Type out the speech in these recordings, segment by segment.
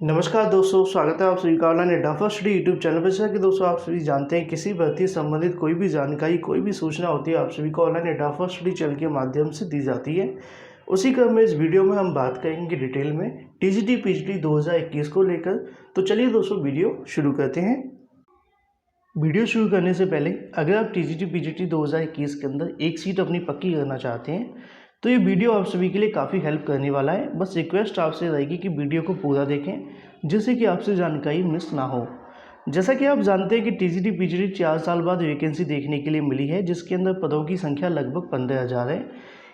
नमस्कार दोस्तों, स्वागत है आप सभी का ऑनलाइन अड्डा फर्स्ट स्टडी यूट्यूब चैनल पर। जैसा कि दोस्तों आप सभी जानते हैं, किसी भर्ती से संबंधित कोई भी जानकारी, कोई भी सूचना होती है, आप सभी को ऑनलाइन अड्डा फर्स्ट स्टडी चैनल के माध्यम से दी जाती है। उसी क्रम में इस वीडियो में हम बात करेंगे डिटेल में टीजीटी पीजीटी 2021 को लेकर। तो चलिए दोस्तों वीडियो शुरू करते हैं। वीडियो शुरू करने से पहले अगर आप टीजीटी पीजीटी 2021 के अंदर एक सीट अपनी पक्की करना चाहते हैं तो ये वीडियो आप सभी के लिए काफ़ी हेल्प करने वाला है। बस रिक्वेस्ट आपसे रहेगी कि वीडियो को पूरा देखें जिससे कि आपसे जानकारी मिस ना हो। जैसा कि आप जानते हैं कि टीजीटी पीजीटी 4 साल बाद वैकेंसी देखने के लिए मिली है, जिसके अंदर पदों की संख्या लगभग 15,000 है।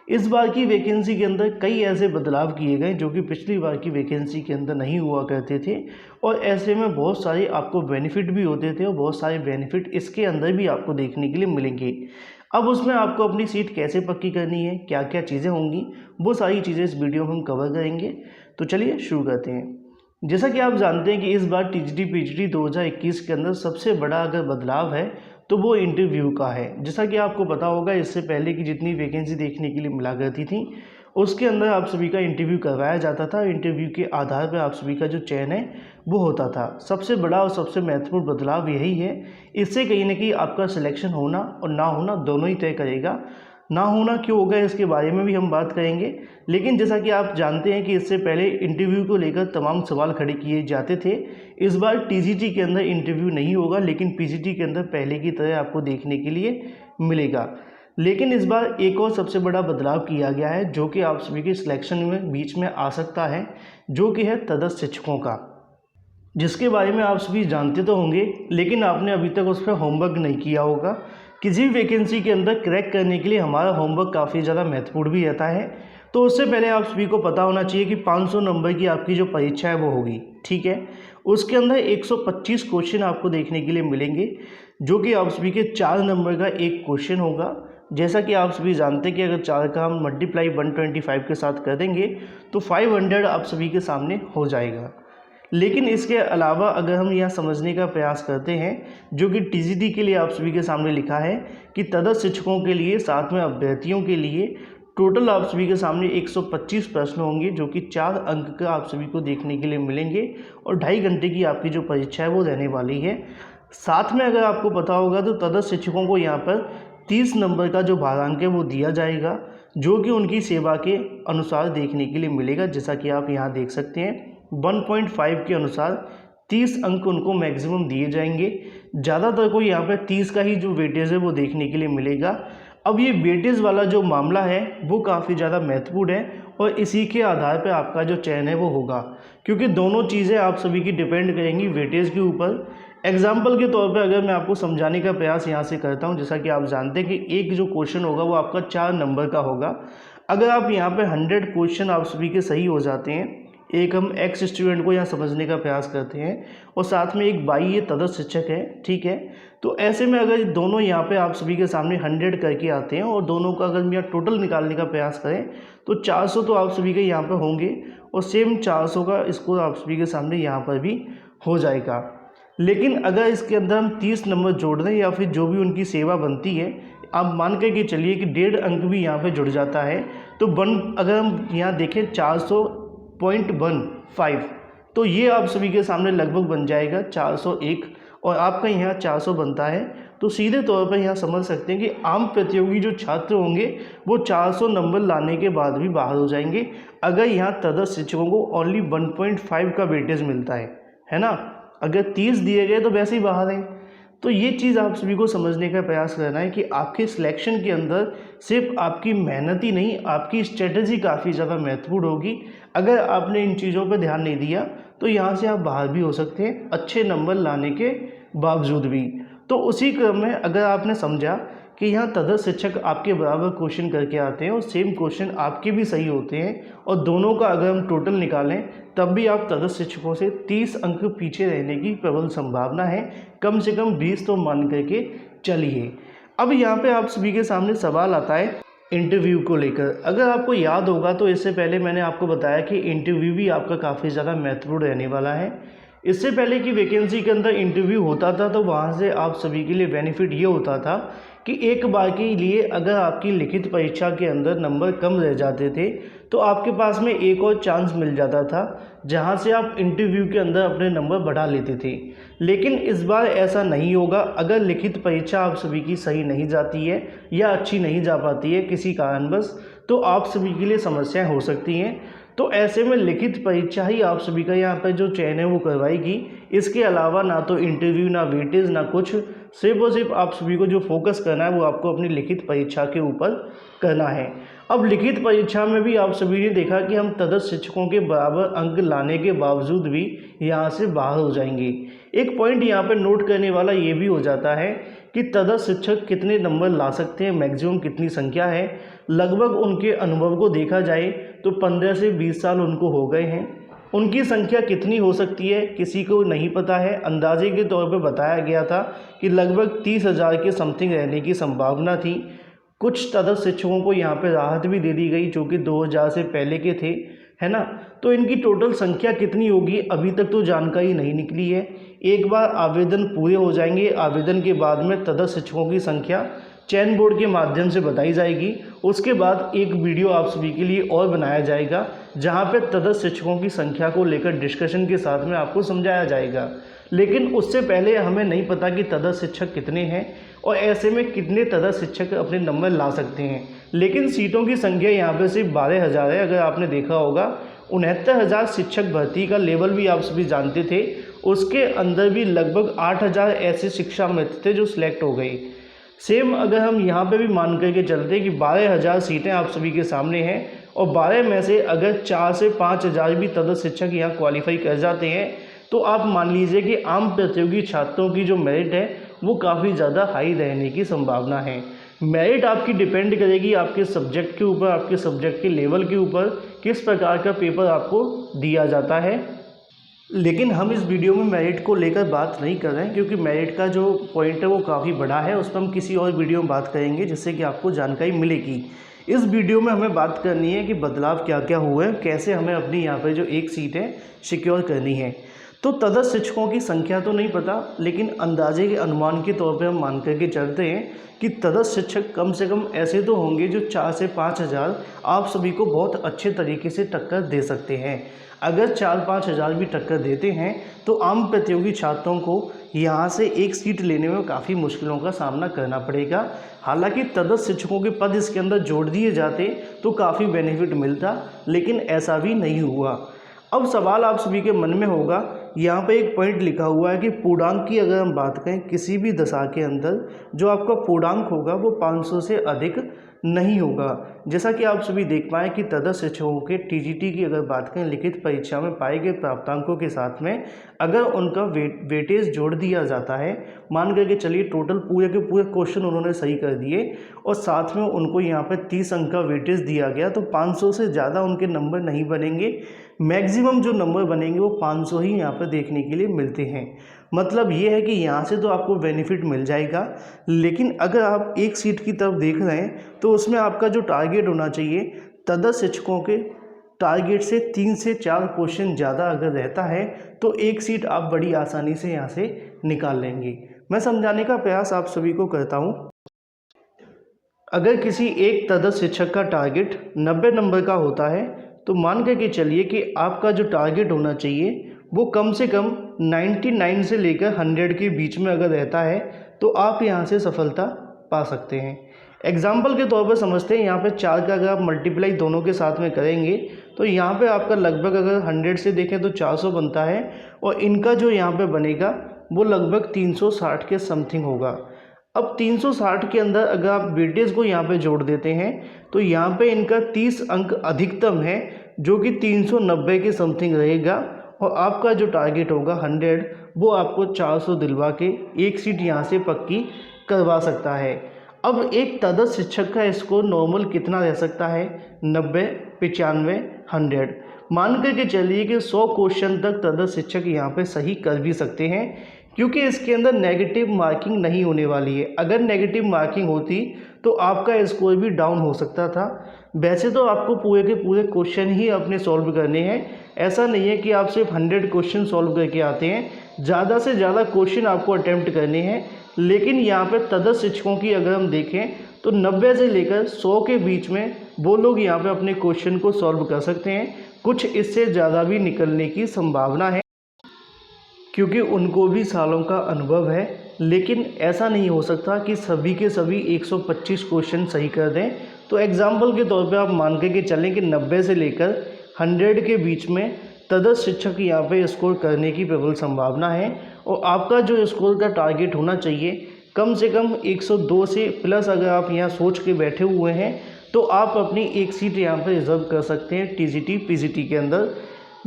इस बार की वैकेंसी के अंदर कई ऐसे बदलाव किए गए जो कि पिछली बार की वैकेंसी के अंदर नहीं हुआ करते थे, और ऐसे में बहुत सारे आपको बेनिफिट भी होते थे और बहुत सारे बेनिफिट इसके अंदर भी आपको देखने के लिए मिलेंगे। अब उसमें आपको अपनी सीट कैसे पक्की करनी है, क्या क्या चीज़ें होंगी, वो सारी चीज़ें इस वीडियो में हम कवर करेंगे। तो चलिए शुरू करते हैं। जैसा कि आप जानते हैं कि इस बार टीजीटी पीजीटी 2021 के अंदर सबसे बड़ा अगर बदलाव है तो वो इंटरव्यू का है। जैसा कि आपको पता होगा, इससे पहले की जितनी वैकेंसी देखने के लिए मिला करती थी उसके अंदर आप सभी का इंटरव्यू करवाया जाता था। इंटरव्यू के आधार पर आप सभी का जो चयन है वो होता था। सबसे बड़ा और सबसे महत्वपूर्ण बदलाव यही है। इससे कहीं ना कहीं आपका सिलेक्शन होना और ना होना दोनों ही तय करेगा। ना होना क्यों होगा इसके बारे में भी हम बात करेंगे। लेकिन जैसा कि आप जानते हैं कि इससे पहले इंटरव्यू को लेकर तमाम सवाल खड़े किए जाते थे। इस बार टीजीटी के अंदर इंटरव्यू नहीं होगा, लेकिन पीजीटी के अंदर पहले की तरह आपको देखने के लिए मिलेगा। लेकिन इस बार एक और सबसे बड़ा बदलाव किया गया है जो कि आप सभी के सिलेक्शन में बीच में आ सकता है, जो कि है तटस्थ शिक्षकों का, जिसके बारे में आप सभी जानते तो होंगे लेकिन आपने अभी तक उस पर होमवर्क नहीं किया होगा। किसी भी वैकेंसी के अंदर क्रैक करने के लिए हमारा होमवर्क काफ़ी ज़्यादा महत्वपूर्ण भी रहता है। तो उससे पहले आप सभी को पता होना चाहिए कि 500 नंबर की आपकी जो परीक्षा है वो होगी, ठीक है। उसके अंदर 125 क्वेश्चन आपको देखने के लिए मिलेंगे, जो कि आप सभी के 4 नंबर का एक क्वेश्चन होगा। जैसा कि आप सभी जानते हैं कि अगर 4 का हम मल्टीप्लाई 125 के साथ कर देंगे तो 500 आप सभी के सामने हो जाएगा। लेकिन इसके अलावा अगर हम यह समझने का प्रयास करते हैं, जो कि टीजीटी के लिए आप सभी के सामने लिखा है कि तटस्थ शिक्षकों के लिए, साथ में अभ्यर्थियों के लिए टोटल आप सभी के सामने 125 प्रश्न होंगे, जो कि 4 अंक का आप सभी को देखने के लिए मिलेंगे और 2.5 घंटे की आपकी जो परीक्षा है वो रहने वाली है। साथ में अगर आपको पता होगा तो तटस्थ शिक्षकों को यहाँ पर 30 नंबर का जो भारांक है वो दिया जाएगा, जो कि उनकी सेवा के अनुसार देखने के लिए मिलेगा। जैसा कि आप यहाँ देख सकते हैं 1.5 के अनुसार 30 अंक उनको मैक्सिमम दिए जाएंगे। ज़्यादातर को यहाँ पर 30 का ही जो वेटेज है वो देखने के लिए मिलेगा। अब ये वेटेज वाला जो मामला है वो काफ़ी ज़्यादा महत्वपूर्ण है और इसी के आधार पर आपका जो चयन है वो होगा, क्योंकि दोनों चीज़ें आप सभी की डिपेंड करेंगी वेटेज के ऊपर। एग्जाम्पल के तौर पे अगर मैं आपको समझाने का प्रयास यहाँ से करता हूँ, जैसा कि आप जानते हैं कि एक जो क्वेश्चन होगा वो आपका 4 नंबर का होगा। अगर आप यहाँ पे 100 क्वेश्चन आप सभी के सही हो जाते हैं, एक हम एक्स स्टूडेंट को यहाँ समझने का प्रयास करते हैं और साथ में एक बाई ये तटस्थ शिक्षक है, ठीक है। तो ऐसे में अगर दोनों यहाँ पे आप सभी के सामने 100 करके आते हैं और दोनों का अगर हम यहाँ टोटल निकालने का प्रयास करें तो 400 तो आप सभी के यहाँ पे होंगे और सेम 400 का स्कोर आप सभी के सामने यहाँ पर भी हो जाएगा। लेकिन अगर इसके अंदर हम 30 नंबर जोड़ दें या फिर जो भी उनकी सेवा बनती है, आप मान कर के चलिए कि 1.5 अंक भी यहाँ पे जुड़ जाता है, तो अगर हम यहाँ देखें 400.15, तो ये आप सभी के सामने लगभग बन जाएगा 401 और आपका यहाँ 400 बनता है। तो सीधे तौर पर यहाँ समझ सकते हैं कि आम प्रतियोगी जो छात्र होंगे वो 400 नंबर लाने के बाद भी बाहर हो जाएंगे, अगर यहाँ तटस्थ शिक्षकों को ओनली 1.5 का वेटेज मिलता है ना। अगर 30 दिए गए तो वैसे ही बाहर हैं। तो ये चीज़ आप सभी को समझने का प्रयास करना है कि आपके सिलेक्शन के अंदर सिर्फ आपकी मेहनत ही नहीं, आपकी स्ट्रेटजी काफ़ी ज़्यादा महत्वपूर्ण होगी। अगर आपने इन चीज़ों पर ध्यान नहीं दिया तो यहाँ से आप बाहर भी हो सकते हैं अच्छे नंबर लाने के बावजूद भी। तो उसी क्रम में अगर आपने समझा कि यहाँ तटस्थ शिक्षक आपके बराबर क्वेश्चन करके आते हैं और सेम क्वेश्चन आपके भी सही होते हैं और दोनों का अगर हम टोटल निकालें तब भी आप तटस्थ शिक्षकों से 30 अंक पीछे रहने की प्रबल संभावना है, कम से कम 20 तो मान करके चलिए। अब यहाँ पे आप सभी के सामने सवाल आता है इंटरव्यू को लेकर। अगर आपको याद होगा तो इससे पहले मैंने आपको बताया कि इंटरव्यू भी आपका काफ़ी ज़्यादा महत्वपूर्ण रहने वाला है। इससे पहले की वैकेंसी के अंदर इंटरव्यू होता था तो वहाँ से आप सभी के लिए बेनिफिट ये होता था कि एक बार के लिए अगर आपकी लिखित परीक्षा के अंदर नंबर कम रह जाते थे तो आपके पास में एक और चांस मिल जाता था जहां से आप इंटरव्यू के अंदर अपने नंबर बढ़ा लेते थे। लेकिन इस बार ऐसा नहीं होगा। अगर लिखित परीक्षा आप सभी की सही नहीं जाती है या अच्छी नहीं जा पाती है किसी कारणवश, तो आप सभी के लिए समस्याएं हो सकती हैं। तो ऐसे में लिखित परीक्षा ही आप सभी का यहाँ पर जो चयन है वो करवाएगी। इसके अलावा ना तो इंटरव्यू, ना वेटेज, ना कुछ, सिर्फ और सिर्फ आप सभी को जो फोकस करना है वो आपको अपनी लिखित परीक्षा के ऊपर करना है। अब लिखित परीक्षा में भी आप सभी ने देखा कि हम तटस्थ शिक्षकों के बराबर अंक लाने के बावजूद भी यहाँ से बाहर हो जाएंगे। एक पॉइंट यहाँ पर नोट करने वाला ये भी हो जाता है कि तटस्थ शिक्षक कितने नंबर ला सकते हैं, मैक्सिमम कितनी संख्या है। लगभग उनके अनुभव को देखा जाए तो 15 से 20 साल उनको हो गए हैं। उनकी संख्या कितनी हो सकती है किसी को नहीं पता है। अंदाजे के तौर पर बताया गया था कि लगभग 30,000 के समथिंग रहने की संभावना थी। कुछ तटस्थ शिक्षकों को यहाँ पे राहत भी दे दी गई जो कि 2000 से पहले के थे, है ना। तो इनकी टोटल संख्या कितनी होगी अभी तक तो जानकारी नहीं निकली है। एक बार आवेदन पूरे हो जाएंगे, आवेदन के बाद में तटस्थ शिक्षकों की संख्या चयन बोर्ड के माध्यम से बताई जाएगी। उसके बाद एक वीडियो आप सभी के लिए और बनाया जाएगा जहां पे तटस्थ शिक्षकों की संख्या को लेकर डिस्कशन के साथ में आपको समझाया जाएगा। लेकिन उससे पहले हमें नहीं पता कि तटस्थ शिक्षक कितने हैं और ऐसे में कितने तटस्थ शिक्षक अपने नंबर ला सकते हैं। लेकिन सीटों की संख्या यहाँ पे सिर्फ 12,000 है। अगर आपने देखा होगा 69,000 शिक्षक भर्ती का लेवल भी आप सभी जानते थे, उसके अंदर भी लगभग 8,000 ऐसे शिक्षा मित्र थे जो सिलेक्ट हो गए। सेम अगर हम यहाँ पे भी मान करके चलते कि 12,000 सीटें आप सभी के सामने हैं और 12 में से अगर 4 से 5,000 भी तटस्थ शिक्षक यहाँ क्वालिफाई कर जाते हैं तो आप मान लीजिए कि आम प्रतियोगी छात्रों की जो मेरिट है वो काफ़ी ज़्यादा हाई रहने की संभावना है। मेरिट आपकी डिपेंड करेगी आपके सब्जेक्ट के ऊपर, आपके सब्जेक्ट के लेवल के ऊपर, किस प्रकार का पेपर आपको दिया जाता है। लेकिन हम इस वीडियो में मेरिट को लेकर बात नहीं कर रहे हैं क्योंकि मेरिट का जो पॉइंट है वो काफ़ी बड़ा है। उस पर हम किसी और वीडियो में बात करेंगे जिससे कि आपको जानकारी मिलेगी। इस वीडियो में हमें बात करनी है कि बदलाव क्या क्या हुए हैं, कैसे हमें अपनी यहाँ पर जो एक सीट है सिक्योर करनी है। तो तटस्थ शिक्षकों की संख्या तो नहीं पता, लेकिन अंदाजे के अनुमान के तौर पे हम मान करके चलते हैं कि तटस्थ शिक्षक कम से कम ऐसे तो होंगे जो 4 से 5,000 आप सभी को बहुत अच्छे तरीके से टक्कर दे सकते हैं। अगर 4-5 हज़ार भी टक्कर देते हैं तो आम प्रतियोगी छात्रों को यहाँ से एक सीट लेने में काफ़ी मुश्किलों का सामना करना पड़ेगा। हालांकि तटस्थ शिक्षकों के पद इसके अंदर जोड़ दिए जाते तो काफ़ी बेनिफिट मिलता, लेकिन ऐसा भी नहीं हुआ। अब सवाल आप सभी के मन में होगा, यहाँ पे एक पॉइंट लिखा हुआ है कि पूर्णांक की अगर हम बात करें किसी भी दशा के अंदर जो आपका पूर्णांक होगा वो 500 से अधिक नहीं होगा। जैसा कि आप सभी देख पाएँ कि तटस्थ शिक्षकों के टीजीटी की अगर बात करें लिखित परीक्षा में पाए गए प्राप्तांकों के साथ में अगर उनका वेटेज जोड़ दिया जाता है, मान करके चलिए टोटल पूरे के पूरे क्वेश्चन उन्होंने सही कर दिए और साथ में उनको यहाँ पे 30 अंक का वेटेज दिया गया तो 500 से ज़्यादा उनके नंबर नहीं बनेंगे। मैक्सिमम जो नंबर बनेंगे वो 500 ही यहाँ पर देखने के लिए मिलते हैं। मतलब ये है कि यहाँ से तो आपको बेनिफिट मिल जाएगा, लेकिन अगर आप एक सीट की तरफ देख रहे हैं तो उसमें आपका जो टारगेट होना चाहिए तटस्थ शिक्षकों के टारगेट से 3 से 4 क्वेश्चन ज़्यादा अगर रहता है तो एक सीट आप बड़ी आसानी से यहाँ से निकाल लेंगे। मैं समझाने का प्रयास आप सभी को करता हूँ। अगर किसी एक तटस्थ शिक्षक का टारगेट 90 नंबर का होता है तो मान करके चलिए कि आपका जो टारगेट होना चाहिए वो कम से कम 99 से लेकर 100 के बीच में अगर रहता है तो आप यहाँ से सफलता पा सकते हैं। एग्जाम्पल के तौर पर समझते हैं, यहाँ पे 4 का अगर आप मल्टीप्लाई दोनों के साथ में करेंगे तो यहाँ पे आपका लगभग अगर 100 से देखें तो 400 बनता है और इनका जो यहाँ पे बनेगा वो लगभग 360 के समथिंग होगा। अब 360 के अंदर अगर आप वेटेज को यहाँ पे जोड़ देते हैं तो यहाँ पे इनका 30 अंक अधिकतम है जो कि 390 के समथिंग रहेगा और आपका जो टारगेट होगा 100 वो आपको 400 दिलवा के एक सीट यहाँ से पक्की करवा सकता है। अब एक तटस्थ शिक्षक का स्कोर नॉर्मल कितना रह सकता है? 90, 95, 100। मान करके चलिए कि 100 क्वेश्चन तक तटस्थ शिक्षक यहाँ पे सही कर भी सकते हैं क्योंकि इसके अंदर नेगेटिव मार्किंग नहीं होने वाली है। अगर नेगेटिव मार्किंग होती तो आपका स्कोर भी डाउन हो सकता था। वैसे तो आपको पूरे के पूरे क्वेश्चन ही अपने सॉल्व करने हैं, ऐसा नहीं है कि आप सिर्फ 100 क्वेश्चन सॉल्व करके आते हैं। ज़्यादा से ज़्यादा क्वेश्चन आपको अटेम्प्ट करने हैं लेकिन यहाँ पे तदर्थ शिक्षकों की अगर हम देखें तो 90 से लेकर 100 के बीच में वो लोग यहाँ पे अपने क्वेश्चन को सॉल्व कर सकते हैं। कुछ इससे ज़्यादा भी निकलने की संभावना है क्योंकि उनको भी सालों का अनुभव है। लेकिन ऐसा नहीं हो सकता कि सभी के सभी 125 क्वेश्चन सही कर दें। तो एग्जाम्पल के तौर पे आप मान के चलें कि 90 से लेकर 100 के बीच में तदर्थ शिक्षक यहाँ पे स्कोर करने की प्रबल संभावना है। और आपका जो स्कोर का टारगेट होना चाहिए कम से कम 102 से प्लस। अगर आप यहाँ सोच के बैठे हुए हैं तो आप अपनी एक सीट यहाँ पर रिजर्व कर सकते हैं टीजीटी पीजीटी के अंदर।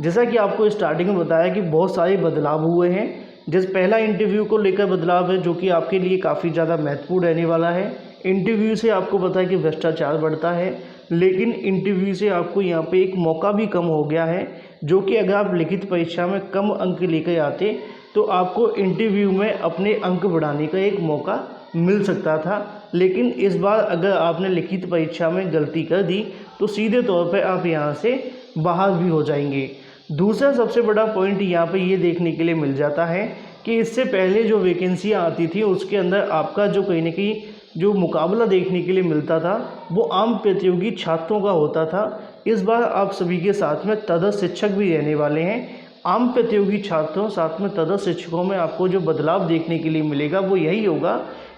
जैसा कि आपको स्टार्टिंग में बताया कि बहुत सारे बदलाव हुए हैं। जैसे पहला इंटरव्यू को लेकर बदलाव है जो कि आपके लिए काफ़ी ज़्यादा महत्वपूर्ण रहने वाला है। इंटरव्यू से आपको पता है कि भ्रष्टाचार बढ़ता है, लेकिन इंटरव्यू से आपको यहाँ पे एक मौका भी कम हो गया है, जो कि अगर आप लिखित परीक्षा में कम अंक लेकर आते तो आपको इंटरव्यू में अपने अंक बढ़ाने का एक मौका मिल सकता था। लेकिन इस बार अगर आपने लिखित परीक्षा में गलती कर दी तो सीधे तौर पर आप यहाँ से बाहर भी हो जाएंगे। दूसरा सबसे बड़ा पॉइंट यहाँ पे ये देखने के लिए मिल जाता है कि इससे पहले जो वैकेंसियाँ आती थी उसके अंदर आपका जो कहीं ना कहीं जो मुकाबला देखने के लिए मिलता था वो आम प्रतियोगी छात्रों का होता था। इस बार आप सभी के साथ में तदर्थ शिक्षक भी रहने वाले हैं। आम प्रतियोगी छात्रों साथ में तदर्थ शिक्षकों में आपको जो बदलाव देखने के लिए मिलेगा वो यही होगा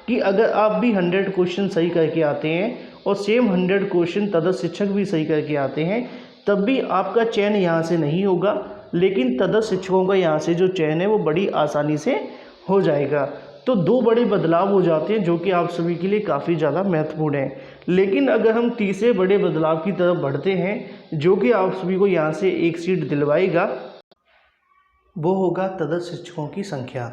कि अगर आप भी 100 क्वेश्चन सही करके आते हैं और सेम 100 क्वेश्चन तदर्थ शिक्षक भी सही करके आते हैं तब भी आपका चयन यहाँ से नहीं होगा, लेकिन तदर्थ शिक्षकों का यहाँ से जो चयन है वो बड़ी आसानी से हो जाएगा। तो दो बड़े बदलाव हो जाते हैं जो कि आप सभी के लिए काफ़ी ज़्यादा महत्वपूर्ण है। लेकिन अगर हम तीसरे बड़े बदलाव की तरफ बढ़ते हैं जो कि आप सभी को यहाँ से एक सीट दिलवाएगा, वो होगा तदर्थ शिक्षकों की संख्या।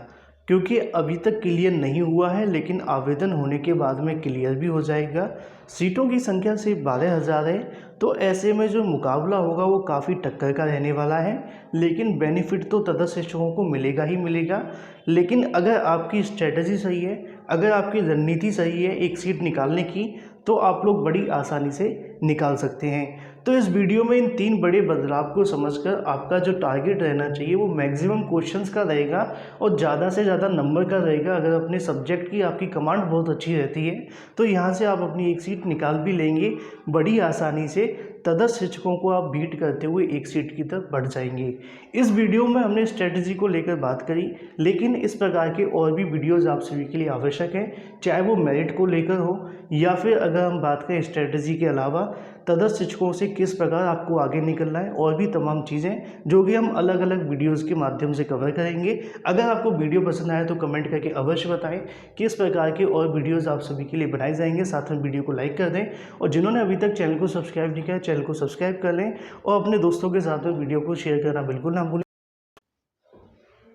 क्योंकि अभी तक क्लियर नहीं हुआ है, लेकिन आवेदन होने के बाद में क्लियर भी हो जाएगा। सीटों की संख्या सिर्फ 12,000 है, तो ऐसे में जो मुकाबला होगा वो काफ़ी टक्कर का रहने वाला है। लेकिन बेनिफिट तो तदर्थ शिक्षकों को मिलेगा ही मिलेगा। लेकिन अगर आपकी स्ट्रेटजी सही है, अगर आपकी रणनीति सही है एक सीट निकालने की, तो आप लोग बड़ी आसानी से निकाल सकते हैं। तो इस वीडियो में इन 3 बड़े बदलाव को समझकर आपका जो टारगेट रहना चाहिए वो मैक्सिमम क्वेश्चंस का रहेगा और ज़्यादा से ज़्यादा नंबर का रहेगा। अगर अपने सब्जेक्ट की आपकी कमांड बहुत अच्छी रहती है तो यहाँ से आप अपनी एक सीट निकाल भी लेंगे बड़ी आसानी से। तदर्थ शिक्षकों को आप बीट करते हुए एक सीट की तरफ बढ़ जाएंगे। इस वीडियो में हमने स्ट्रेटजी को लेकर बात करी, लेकिन इस प्रकार के और भी वीडियोज़ आप सभी के लिए आवश्यक हैं, चाहे वो मेरिट को लेकर हो या फिर अगर हम बात करें स्ट्रेटजी के अलावा तदर्थ शिक्षकों से किस प्रकार आपको आगे निकलना है, और भी तमाम चीज़ें जो कि हम अलग अलग वीडियोज़ के माध्यम से कवर करेंगे। अगर आपको वीडियो पसंद आए तो कमेंट करके अवश्य बताएं कि इस प्रकार के और वीडियोज़ आप सभी के लिए बनाए जाएंगे। साथ में वीडियो को लाइक कर दें और जिन्होंने अभी तक चैनल को सब्सक्राइब नहीं किया चैनल को सब्सक्राइब कर लें और अपने दोस्तों के साथ में वीडियो को शेयर करना बिल्कुल ना भूलें।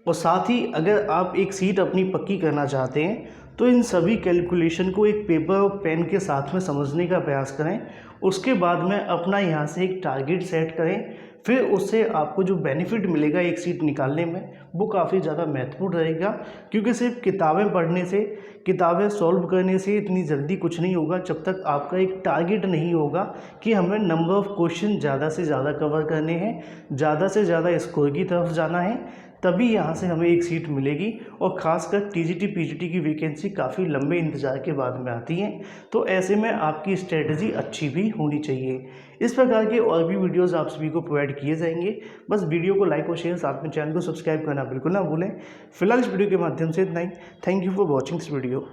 और साथ ही अगर आप एक सीट अपनी पक्की करना चाहते हैं तो इन सभी कैलकुलेशन को एक पेपर और पेन के साथ में समझने का प्रयास करें। उसके बाद में अपना यहाँ से एक टारगेट सेट करें, फिर उससे आपको जो बेनिफिट मिलेगा एक सीट निकालने में वो काफ़ी ज़्यादा महत्वपूर्ण रहेगा। क्योंकि सिर्फ किताबें पढ़ने से, किताबें सॉल्व करने से इतनी जल्दी कुछ नहीं होगा जब तक आपका एक टारगेट नहीं होगा कि हमें नंबर ऑफ़ क्वेश्चन ज़्यादा से ज़्यादा कवर करने हैं, ज़्यादा से ज़्यादा स्कोर की तरफ जाना है, तभी यहाँ से हमें एक सीट मिलेगी। और ख़ासकर टीजीटी पीजीटी की वैकेंसी काफ़ी लंबे इंतज़ार के बाद में आती हैं, तो ऐसे में आपकी स्ट्रेटजी अच्छी भी होनी चाहिए। इस प्रकार के और भी वीडियोज़ आप सभी को प्रोवाइड किए जाएंगे। बस वीडियो को लाइक और शेयर, साथ में चैनल को सब्सक्राइब करना बिल्कुल ना भूलें। फिलहाल इस वीडियो के माध्यम से इतना ही। Thank you for watching this video.